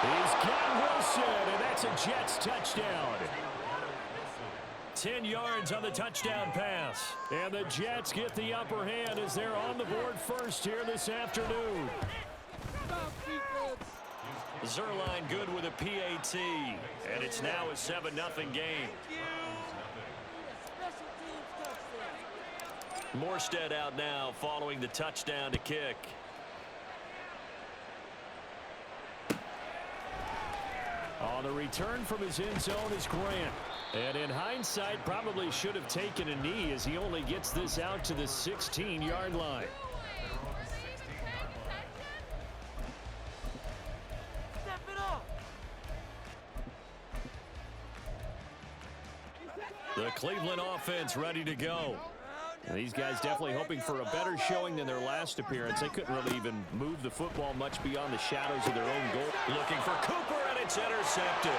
He's got Wilson, and that's a Jets touchdown. 10 yards on the touchdown pass. And the Jets get the upper hand as they're on the board first here this afternoon. Zerline good with a PAT, and it's now a 7-0 game. Morstead out now following the touchdown to kick. On the return from his end zone is Grant. And in hindsight, probably should have taken a knee as he only gets this out to the 16-yard line. The Cleveland offense ready to go. And these guys definitely hoping for a better showing than their last appearance. They couldn't really even move the football much beyond the shadows of their own goal. Looking for Cooper, and it's intercepted.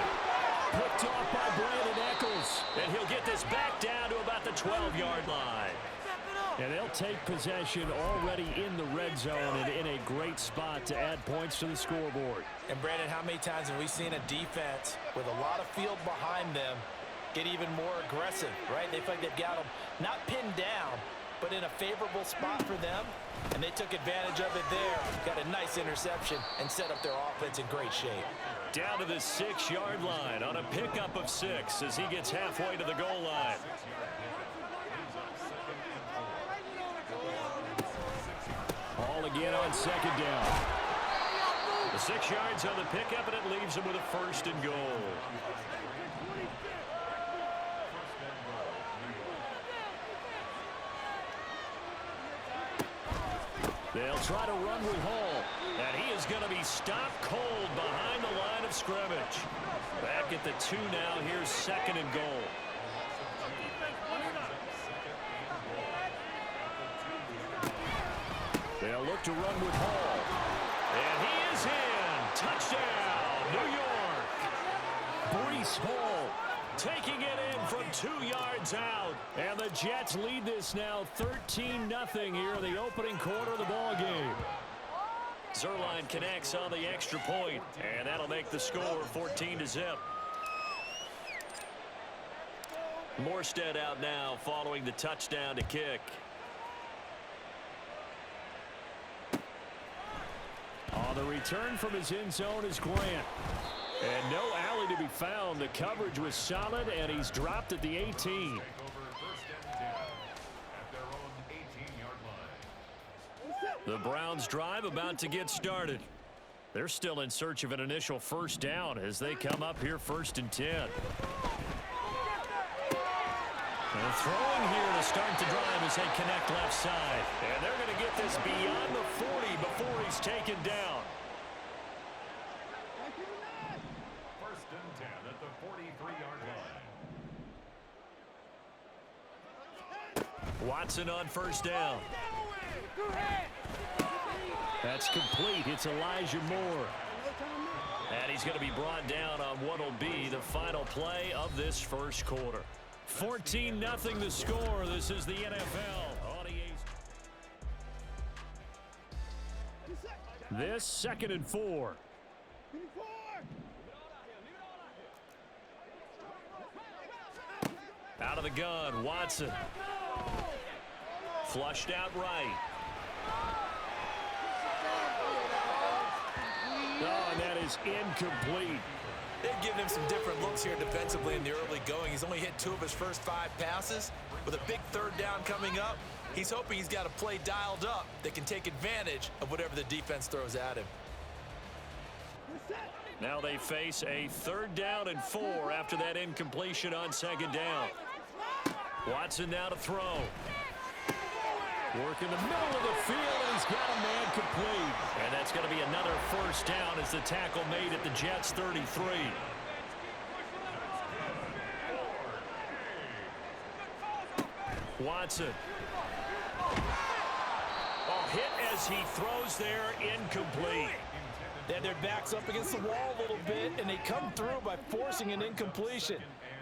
Picked off by Brandon Eccles. And he'll get this back down to about the 12-yard line. And they'll take possession already in the red zone and in a great spot to add points to the scoreboard. And Brandon, how many times have we seen a defense with a lot of field behind them get even more aggressive, right? They feel like they've got them not pinned down, but in a favorable spot for them, and they took advantage of it there. Got a nice interception and set up their offense in great shape. Down to the 6-yard line on a pickup of 6 as he gets halfway to the goal line. All again on second down. The 6 yards on the pickup, and it leaves him with a 1st and goal. They'll try to run with Hall, and he is going to be stopped cold behind the line of scrimmage. Back at the 2 now. Here's 2nd and goal. They'll look to run with Hall, and he is in. Touchdown, New York. Breece Hall taking it in from 2 yards out. And the Jets lead this now 13-0 here in the opening quarter of the ball game. Zerline connects on the extra point, and that'll make the score 14-0. Morstead out now following the touchdown to kick. On the return from his end zone is Grant. And no alley to be found. The coverage was solid, and he's dropped at the 18. The Browns drive about to get started. They're still in search of an initial 1st down as they come up here 1st and 10. And throwing here to start the drive as they connect left side. And they're going to get this beyond the 40 before he's taken down. 1st and 10 at the 43-yard line. Watson on 1st down. That's complete. It's Elijah Moore. And he's going to be brought down on what will be the final play of this 1st quarter. 14-0 the score. This is the NFL. This 2nd and 4. Out of the gun, Watson. Flushed out right. Oh, and that is incomplete. They've given him some different looks here defensively in the early going. He's only hit 2 of his first 5 passes. With a big 3rd down coming up, he's hoping he's got a play dialed up that can take advantage of whatever the defense throws at him. Now they face a 3rd down and 4 after that incompletion on 2nd down. Watson now to throw. Work in the middle of the field, and he's got a man complete. And that's going to be another 1st down as the tackle made at the Jets' 33. Watson. Oh, hit as he throws there, incomplete. They had their backs up against the wall a little bit, and they come through by forcing an incompletion.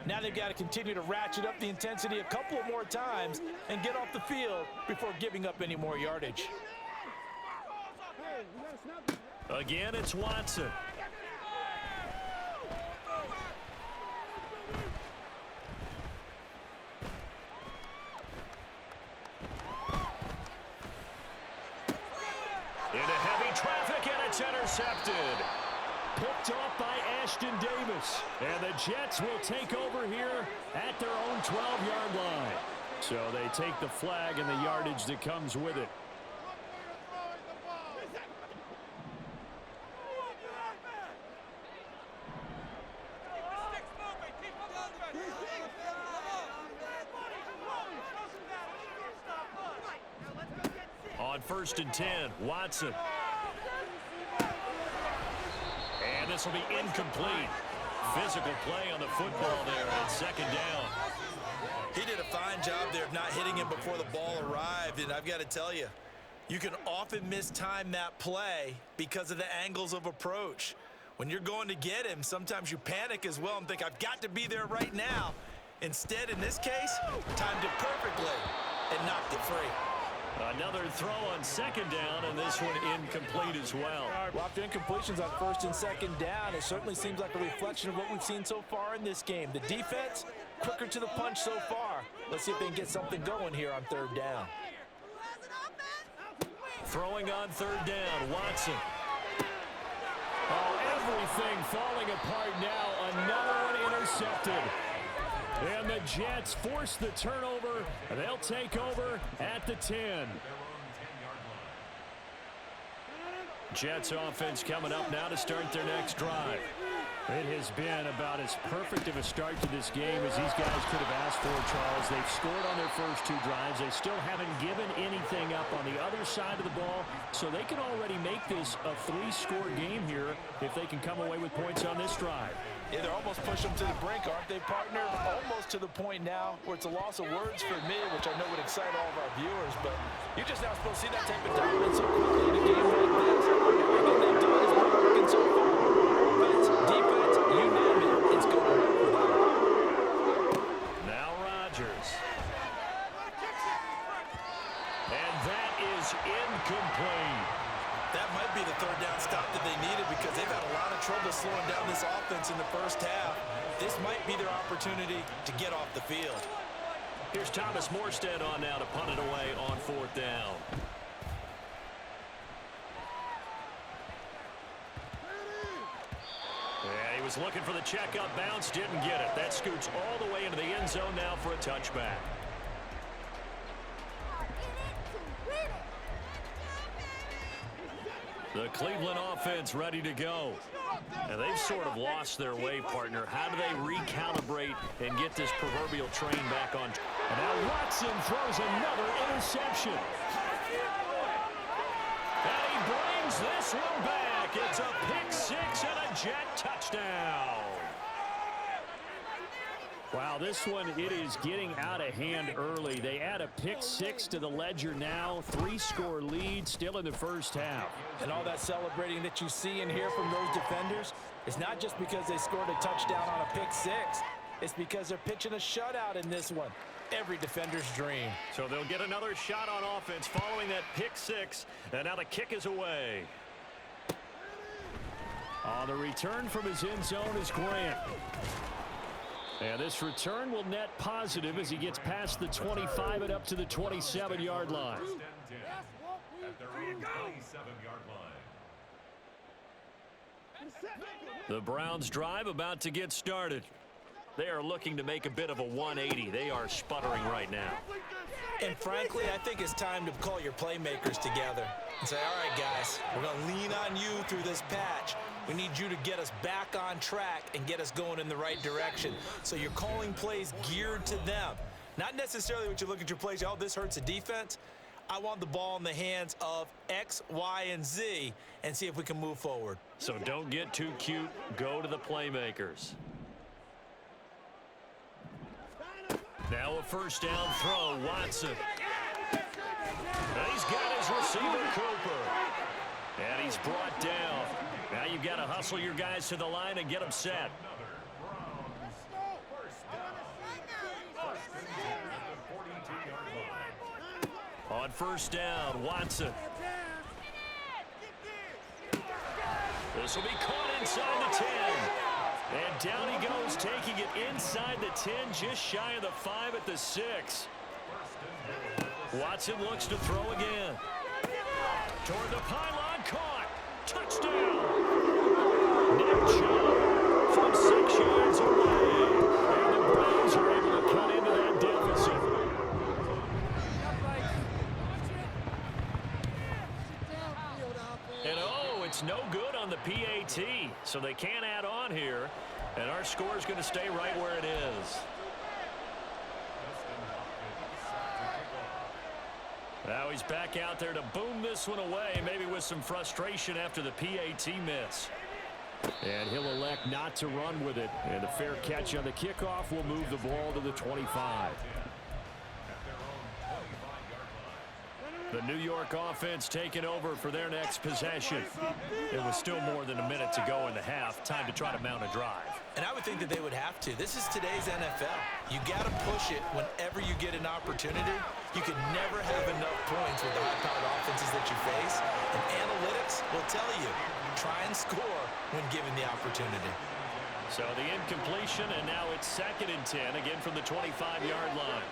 Now they've got to continue to ratchet up the intensity a couple of more times and get off the field before giving up any more yardage. Again, it's Watson. It's intercepted. Picked off by Ashton Davis. And the Jets will take over here at their own 12-yard line. So they take the flag and the yardage that comes with it. On 1st and 10, Watson. And this will be incomplete. Physical play on the football there on 2nd down. He did a fine job there of not hitting him before the ball arrived, and I've got to tell you, you can often mistime that play because of the angles of approach. When you're going to get him, sometimes you panic as well and think, I've got to be there right now. Instead, in this case, timed it perfectly and knocked it free. Another throw on 2nd down, and this one incomplete as well. Well, after incompletions on 1st and 2nd down, it certainly seems like a reflection of what we've seen so far in this game. The defense, quicker to the punch so far. Let's see if they can get something going here on 3rd down. Throwing on 3rd down, Watson. Oh, everything falling apart now. Another one intercepted. And the Jets force the turnover. They'll take over at the 10. Jets offense coming up now to start their next drive. It has been about as perfect of a start to this game as these guys could have asked for, Charles. They've scored on their first 2 drives. They still haven't given anything up on the other side of the ball, so they can already make this a 3-score game here if they can come away with points on this drive. Yeah, they're almost pushing them to the brink, aren't they, partner? Almost to the point now where it's a loss of words for me, which I know would excite all of our viewers, but you're just not supposed to see that type of dominance so quickly in a game like this. Everything they've done has been working so far. Offense, defense, you name it, it's going to work for them. Now Rodgers. And that is incomplete. That might be the 3rd down stop that they needed because they've had a lot of trouble slowing down this offense in the first half. This might be their opportunity to get off the field. Here's Thomas Morstead on now to punt it away on 4th down. Yeah, he was looking for the checkup bounce, didn't get it. That scoots all the way into the end zone now for a touchback. The Cleveland offense ready to go. And they've sort of lost their way, partner. How do they recalibrate and get this proverbial train back on? And now Watson throws another interception. And he brings this one back. It's a pick 6 and a Jet touchdown. Wow, this one, it is getting out of hand early. They add a pick 6 to the ledger now. 3-score lead still in the first half. And all that celebrating that you see and hear from those defenders is not just because they scored a touchdown on a pick 6. It's because they're pitching a shutout in this one. Every defender's dream. So they'll get another shot on offense following that pick 6. And now the kick is away. On the return from his end zone is Grant. And this return will net positive as he gets past the 25 and up to the 27-yard line. The Browns drive about to get started. They are looking to make a bit of a 180. They are sputtering right now. And frankly, I think it's time to call your playmakers together and say, all right, guys, we're going to lean on you through this patch. We need you to get us back on track and get us going in the right direction. So you're calling plays geared to them. Not necessarily when you look at your plays, oh, this hurts the defense. I want the ball in the hands of X, Y, and Z and see if we can move forward. So don't get too cute. Go to the playmakers. Now a 1st down throw, Watson. And he's got his receiver, Cooper. And he's brought down. Now you've got to hustle your guys to the line and get them set. On 1st down, Watson. This will be caught inside the 10. And down he goes, taking it inside the 10, just shy of the 5 at the 6. Watson looks to throw again. Toward the pylon, caught. Touchdown! no good on the PAT, so they can't add on here, and our score is going to stay right where it is. Now he's back out there to boom this one away, maybe with some frustration after the PAT miss. And he'll elect not to run with it. And a fair catch on the kickoff will move the ball to the 25. The New York offense taking over for their next possession. It was still more than a minute to go in the half. Time to try to mount a drive. And I would think that they would have to. This is today's NFL. You got to push it whenever you get an opportunity. You can never have enough points with the high-powered offenses that you face. And analytics will tell you, try and score when given the opportunity. So the incompletion, and now it's 2nd and 10, again from the 25-yard line.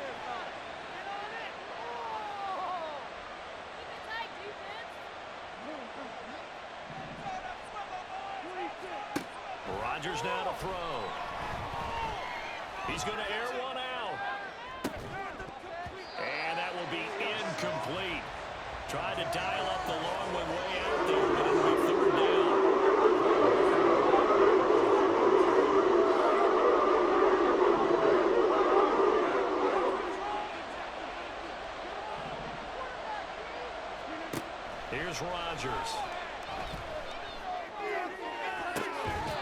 Rodgers now to throw. He's going to air one out. And that will be incomplete. Tried to dial up the long one way out there, but it'll be 3rd down. Here's Rodgers.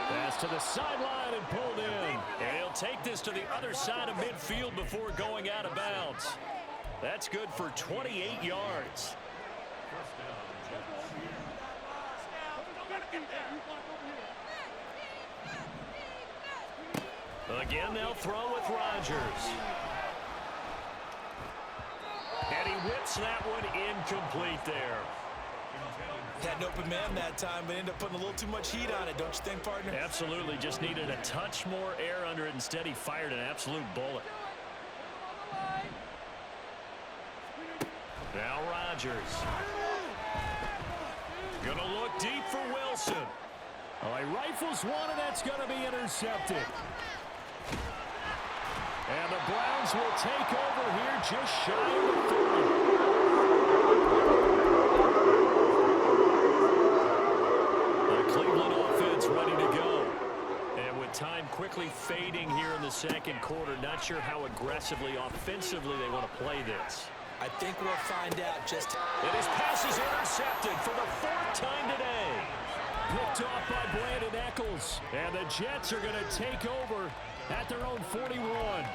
Pass to the sideline and pulled in. And he'll take this to the other side of midfield before going out of bounds. That's good for 28 yards. Again, they'll throw with Rodgers. And he whips that one incomplete there. Had an open man that time, but ended up putting a little too much heat on it, don't you think, partner? Absolutely. Just needed a touch more air under it. Instead, he fired an absolute bullet. Now Rodgers. Gonna look deep for Wilson. Oh, he rifles one, and that's gonna be intercepted. And the Browns will take over here just shy of the 30. The Cleveland offense ready to go. And with time quickly fading here in the 2nd quarter, not sure how aggressively, offensively they want to play this. I think we'll find out just... And his pass is intercepted for the 4th time today. Picked off by Brandon Eccles. And the Jets are going to take over at their own 41.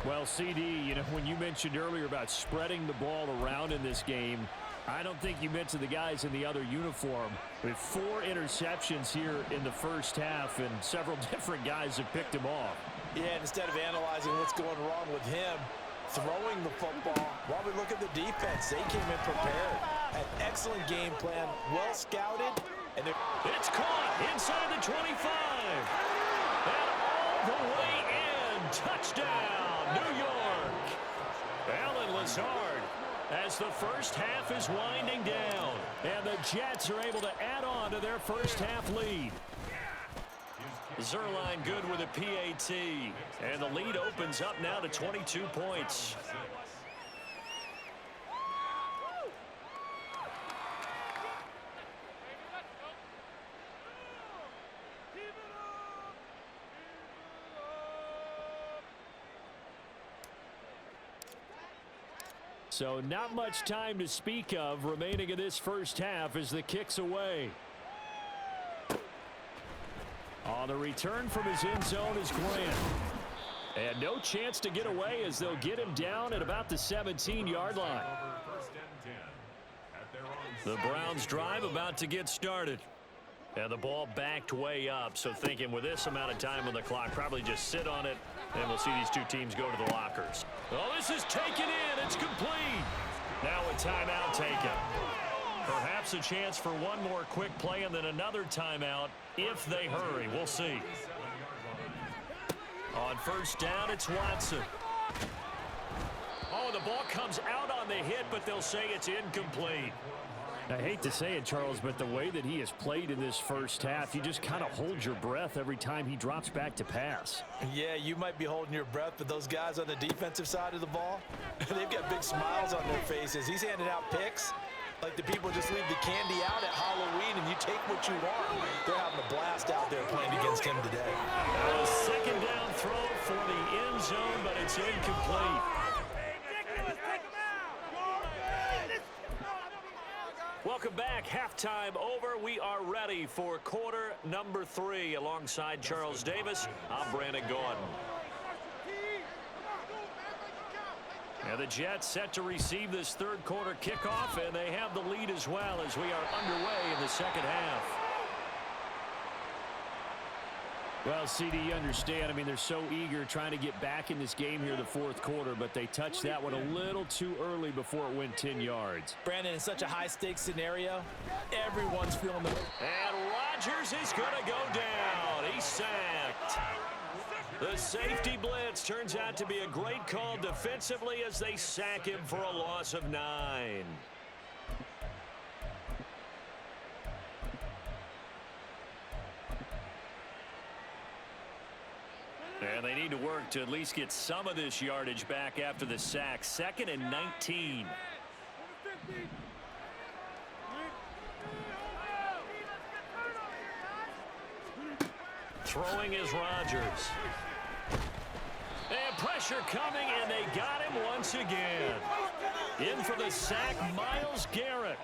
Well, CD, you know, when you mentioned earlier about spreading the ball around in this game, I don't think you mentioned the guys in the other uniform. With 4 interceptions here in the first half, and several different guys have picked him off. Yeah, and instead of analyzing what's going wrong with him, throwing the football, while we look at the defense, they came in prepared. An excellent game plan, well scouted. And it's caught inside the 25. And all the way in. Touchdown, New York. Allen Lazard, as the first half is winding down. And the Jets are able to add on to their first half lead. Zerline good with a PAT. And the lead opens up now to 22 points. So not much time to speak of remaining in this first half as the kick's away. On the return from his end zone is Grant. And no chance to get away as they'll get him down at about the 17-yard line. The Browns drive about to get started. And the ball backed way up, so thinking with this amount of time on the clock, probably just sit on it, and we'll see these two teams go to the lockers. Oh, this is taken in. It's complete. Now a timeout taken. Perhaps a chance for one more quick play and then another timeout if they hurry. We'll see. On first down, it's Watson. Oh, the ball comes out on the hit, but they'll say it's incomplete. I hate to say it, Charles, but the way that he has played in this first half, you just kind of hold your breath every time he drops back to pass. Yeah, you might be holding your breath, but those guys on the defensive side of the ball, they've got big smiles on their faces. He's handing out picks, Like the people just leave the candy out at Halloween and you take what you want. They're having a blast out there playing against him today. A second down throw for the end zone, but it's incomplete. Welcome back. Halftime over. We are ready for quarter number 3. Alongside Charles Davis, I'm Brandon Gordon. And the Jets set to receive this third quarter kickoff, and they have the lead as well as we are underway in the second half. Well, CD, you understand. I mean, they're so eager trying to get back in this game here the fourth quarter, but they touched that one a little too early before it went 10 yards. Brandon, in such a high-stakes scenario, everyone's feeling the... And Rodgers is going to go down. He's sacked. The safety blitz turns out to be a great call defensively as they sack him for a loss of 9. And they need to work to at least get some of this yardage back after the sack. 2nd and 19. Throwing is Rodgers. And pressure coming, and they got him once again. In for the sack, Myles Garrett.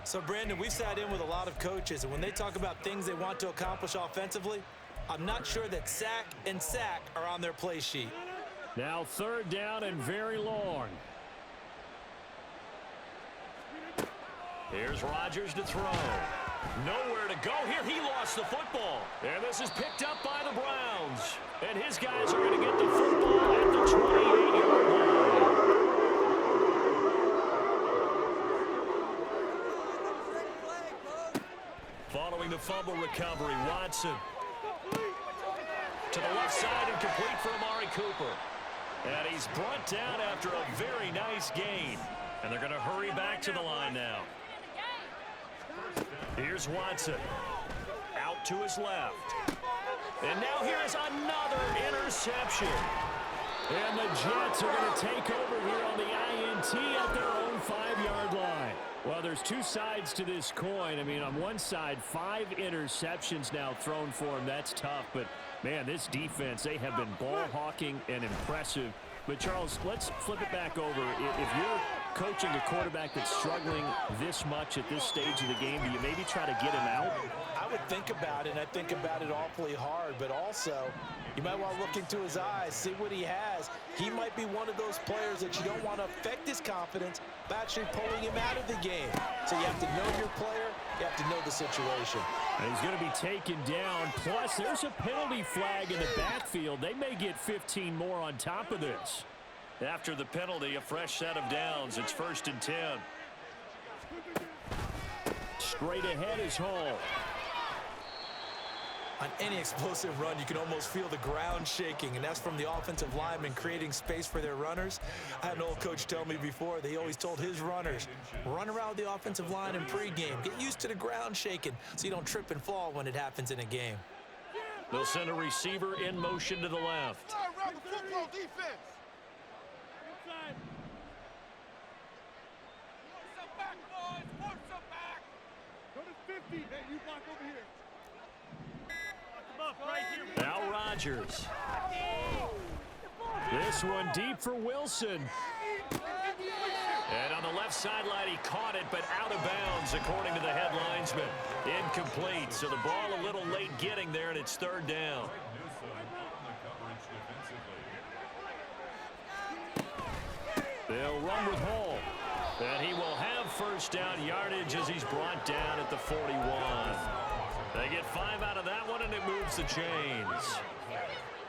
So, Brandon, we sat in with a lot of coaches, and when they talk about things they want to accomplish offensively, I'm not sure that sack and sack are on their play sheet. Now 3rd down and very long. Here's Rodgers to throw. Nowhere to go here. He lost the football. And this is picked up by the Browns. And his guys are going to get the football at the 28-yard line. Following the fumble recovery, Watson to the left side and complete for Amari Cooper. And he's brought down after a very nice gain. And they're going to hurry back to the line now. Here's Watson. Out to his left. And now here is another interception. And the Jets are going to take over here on the INT at their own 5-yard line. Well, there's two sides to this coin. I mean, on one side, 5 interceptions now thrown for him. That's tough. But, man, this defense, they have been ball hawking and impressive. But, Charles, let's flip it back over. If you're coaching a quarterback that's struggling this much at this stage of the game, do you maybe try to get him out? I would think about it, and I think about it awfully hard. But also, you might want to look into his eyes, see what he has. He might be one of those players that you don't want to affect his confidence by actually pulling him out of the game. So you have to know your player. You have to know the situation. And he's going to be taken down. Plus, there's a penalty flag in the backfield. They may get 15 more on top of this. After the penalty, a fresh set of downs. It's 1st and 10. Straight ahead is Hall. On any explosive run, you can almost feel the ground shaking, and that's from the offensive linemen creating space for their runners. I had an old coach tell me before, they always told his runners, run around the offensive line in pregame. Get used to the ground shaking so you don't trip and fall when it happens in a game. They'll send a receiver in motion to the left. Around the football defense. Inside. Force them back, boys. Force them back. Go to 50. Hey, you block over here. Now Rodgers. This one deep for Wilson. And on the left sideline, he caught it, but out of bounds, according to the head linesman. Incomplete, so the ball a little late getting there, and it's 3rd down. They'll run with Hall. And he will have 1st down yardage as he's brought down at the 41. They get 5 out of that one, and it moves the chains.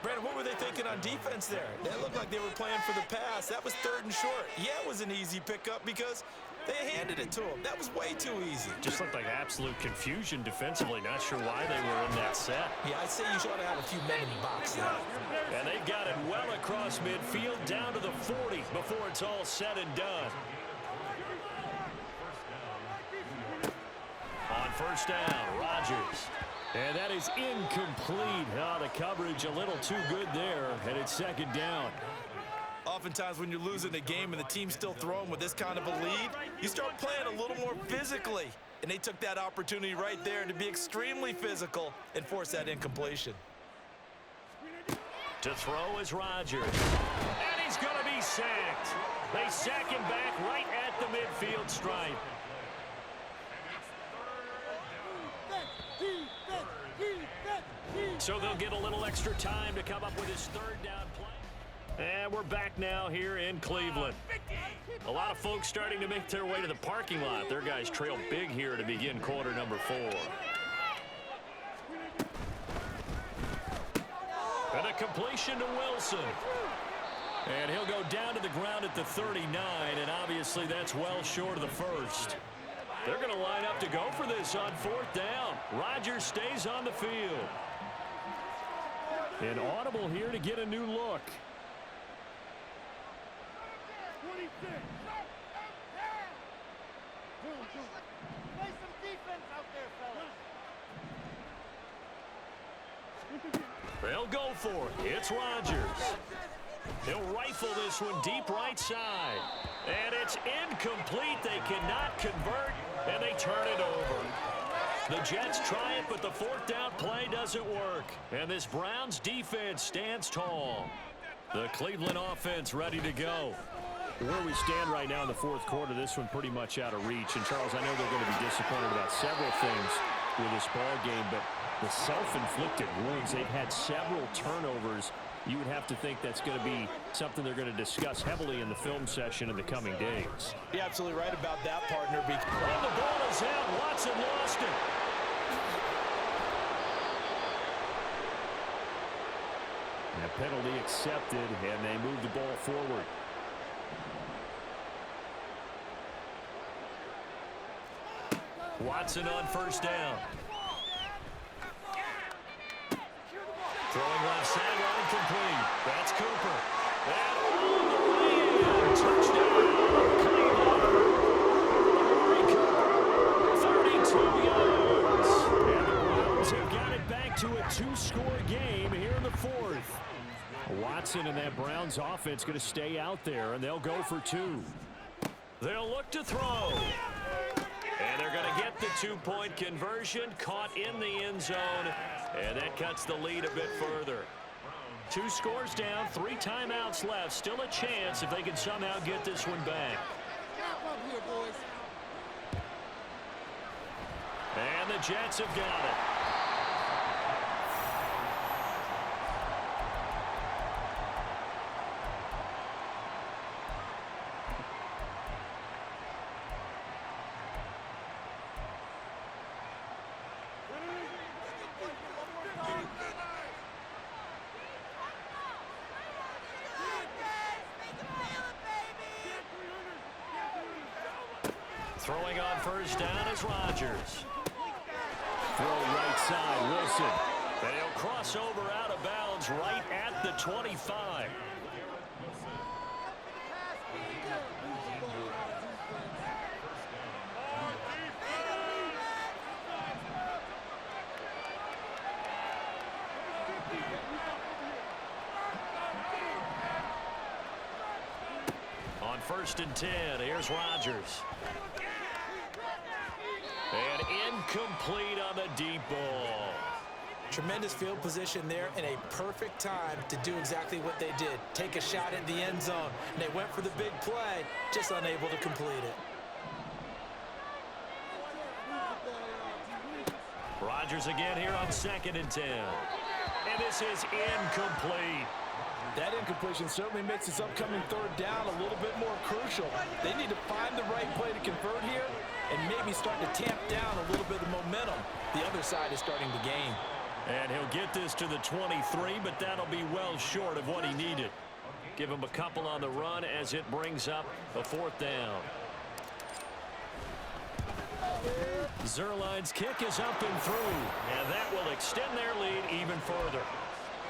Brandon, what were they thinking on defense there? They looked like they were playing for the pass. That was 3rd and short. Yeah, it was an easy pickup because they handed it to him. That was way too easy. Just looked like absolute confusion defensively. Not sure why they were in that set. Yeah, I'd say you should have a few men in the box now. And they've got it well across midfield down to the 40 before it's all said and done. On 1st down, Rodgers. And that is incomplete. Oh, the coverage a little too good there, and it's 2nd down. Oftentimes when you're losing a game and the team's still throwing with this kind of a lead, you start playing a little more physically. And they took that opportunity right there to be extremely physical and force that incompletion. To throw is Rodgers. And he's going to be sacked. They sack him back right at the midfield stripe. So they'll get a little extra time to come up with his third down play. And we're back now here in Cleveland. A lot of folks starting to make their way to the parking lot. Their guys trail big here to begin quarter number 4. And a completion to Wilson. And he'll go down to the ground at the 39, and obviously that's well short of the first. They're going to line up to go for this on 4th down. Rodgers stays on the field. An audible here to get a new look. 26. Play some defense out there, fellas. They'll go for it. It's Rodgers. He'll rifle this one deep right side. And it's incomplete. They cannot convert, and they turn it over. The Jets try it, but the 4th down play doesn't work. And this Browns defense stands tall. The Cleveland offense ready to go. Where we stand right now in the 4th quarter, this one pretty much out of reach. And, Charles, I know they're going to be disappointed about several things with this ball game, but the self-inflicted wounds, they've had several turnovers. You would have to think that's going to be something they're going to discuss heavily in the film session in the coming days. You're absolutely right about that, partner. And the ball is out. Watson lost it. A penalty accepted, and they move the ball forward. Watson on 1st down. Throwing left sideline, incomplete. That's Cooper. And on the way in, touchdown, Cleveland. 32 yards. And the Browns have got it back to a 2-score game here in the 4th. Watson and that Browns offense going to stay out there, and they'll go for 2. They'll look to throw. And they're going to get the 2-point conversion, caught in the end zone, and that cuts the lead a bit further. 2 scores down, 3 timeouts left. Still a chance if they can somehow get this one back. And the Jets have got it. Throwing on 1st down is Rodgers. Throw right side, Wilson. And he'll cross over out of bounds right at the 25. On 1st and 10, here's Rodgers. And incomplete on the deep ball. Tremendous field position there and a perfect time to do exactly what they did. Take a shot at the end zone. And they went for the big play, just unable to complete it. Rodgers again here on 2nd and 10. And this is incomplete. That incompletion certainly makes this upcoming 3rd down a little bit more crucial. They need to find the right play to convert here and maybe start to tamp down a little bit of momentum. The other side is starting to gain. And he'll get this to the 23, but that'll be well short of what he needed. Give him a couple on the run as it brings up a 4th down. Zerline's kick is up and through, and that will extend their lead even further.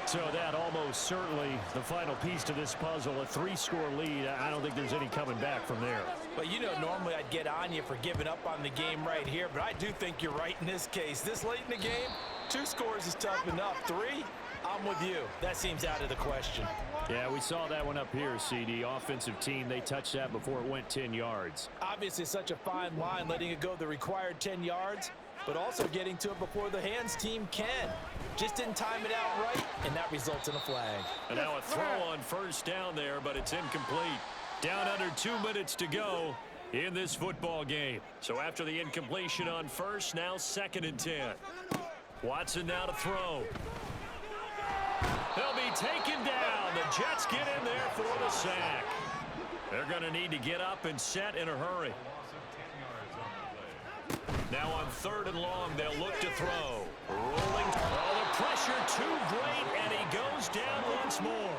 So that almost certainly the final piece to this puzzle, a 3-score lead. I don't think there's any coming back from there. But you know, normally I'd get on you for giving up on the game right here, but I do think you're right in this case. This late in the game, 2 scores is tough enough. 3, I'm with you. That seems out of the question. Yeah, we saw that one up here, CD. Offensive team, they touched that before it went 10 yards. Obviously, such a fine line, letting it go the required 10 yards, but also getting to it before the hands team can. Just didn't time it out right, and that results in a flag. And now a throw on first down there, but it's incomplete. Down under 2 minutes to go in this football game. So after the incompletion on first, now 2nd and 10. Watson now to throw. They'll be taken down. The Jets get in there for the sack. They're going to need to get up and set in a hurry. Now on 3rd and long, they'll look to throw. Rolling. Oh, the pressure too great, and he goes down once more.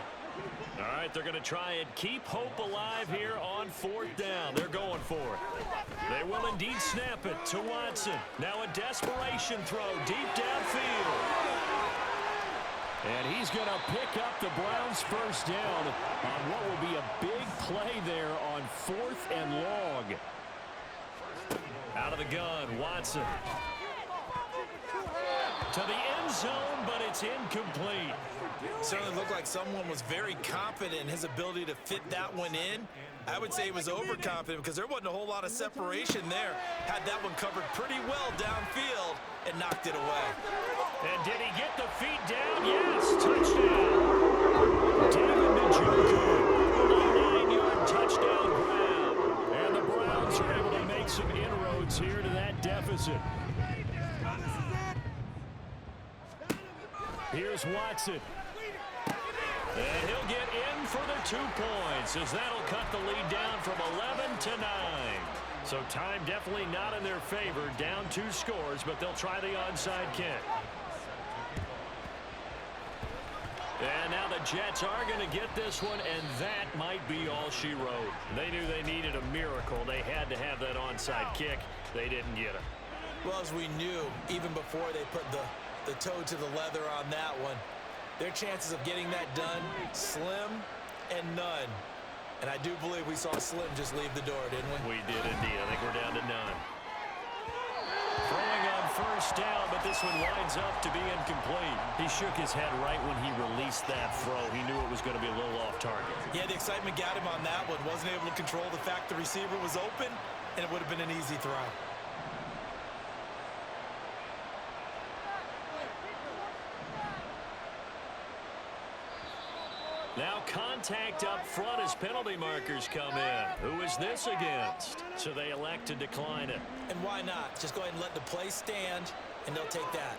All right, they're going to try and keep hope alive here on 4th down. They're going for it. They will indeed snap it to Watson. Now a desperation throw deep downfield. And he's going to pick up the Browns' first down on what will be a big play there on 4th and long. Out of the gun, Watson. To the end zone, but it's incomplete. Certainly looked like someone was very confident in his ability to fit that one in. I would say he was overconfident because there wasn't a whole lot of separation there. Had that one covered pretty well downfield and knocked it away. And did he get the feet down? Yes, touchdown. David Njoku, a 9-yard touchdown grab. And the Browns are able to make some inroads here to that deficit. Here's Watson. And he'll get in for the 2 points as that'll cut the lead down from 11 to 9. So time definitely not in their favor. Down 2 scores, but they'll try the onside kick. And now the Jets are going to get this one, and that might be all she wrote. They knew they needed a miracle. They had to have that onside kick. They didn't get it. Well, as we knew, even before they put the toe to the leather on that one, their chances of getting that done, slim and none. And I do believe we saw Slim just leave the door, didn't we? We did indeed. I think we're down to none. Throwing on first down, but this one winds up to be incomplete. He shook his head right when he released that throw. He knew it was going to be a little off target. Yeah, the excitement got him on that one. Wasn't able to control the fact the receiver was open, and it would have been an easy throw. Now contact up front as penalty markers come in. Who is this against? So they elect to decline it. And why not? Just go ahead and let the play stand, and they'll take that.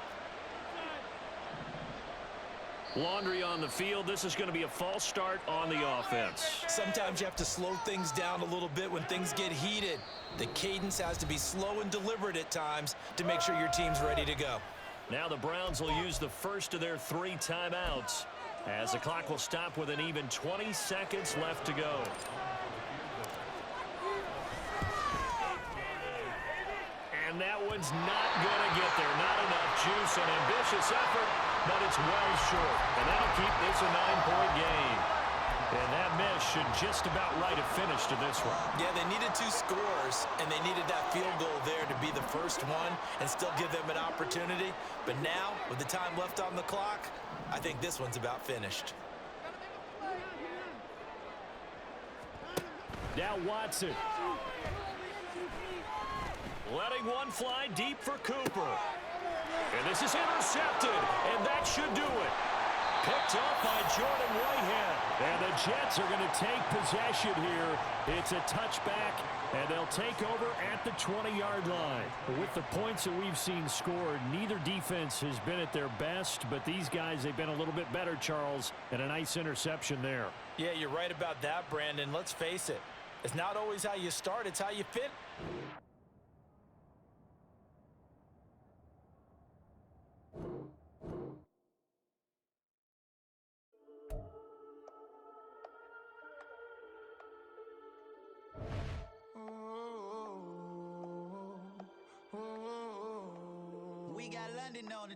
Laundry on the field. This is going to be a false start on the offense. Sometimes you have to slow things down a little bit when things get heated. The cadence has to be slow and deliberate at times to make sure your team's ready to go. Now the Browns will use the first of their 3 timeouts, as the clock will stop with an even 20 seconds left to go. And that one's not going to get there. Not enough juice. An ambitious effort, but it's well short. And that'll keep this a 9-point game. And that miss should just about write a finish to this one. Yeah, they needed 2 scores, and they needed that field goal there to be the first one and still give them an opportunity. But now, with the time left on the clock, I think this one's about finished. Now Watson. Letting one fly deep for Cooper. And this is intercepted, and that should do it. Picked up by Jordan Whitehead. And the Jets are going to take possession here. It's a touchback, and they'll take over at the 20-yard line. With the points that we've seen scored, neither defense has been at their best, but these guys, they've been a little bit better, Charles, and a nice interception there. Yeah, you're right about that, Brandon. Let's face it. It's not always how you start, it's how you fit. We got London on the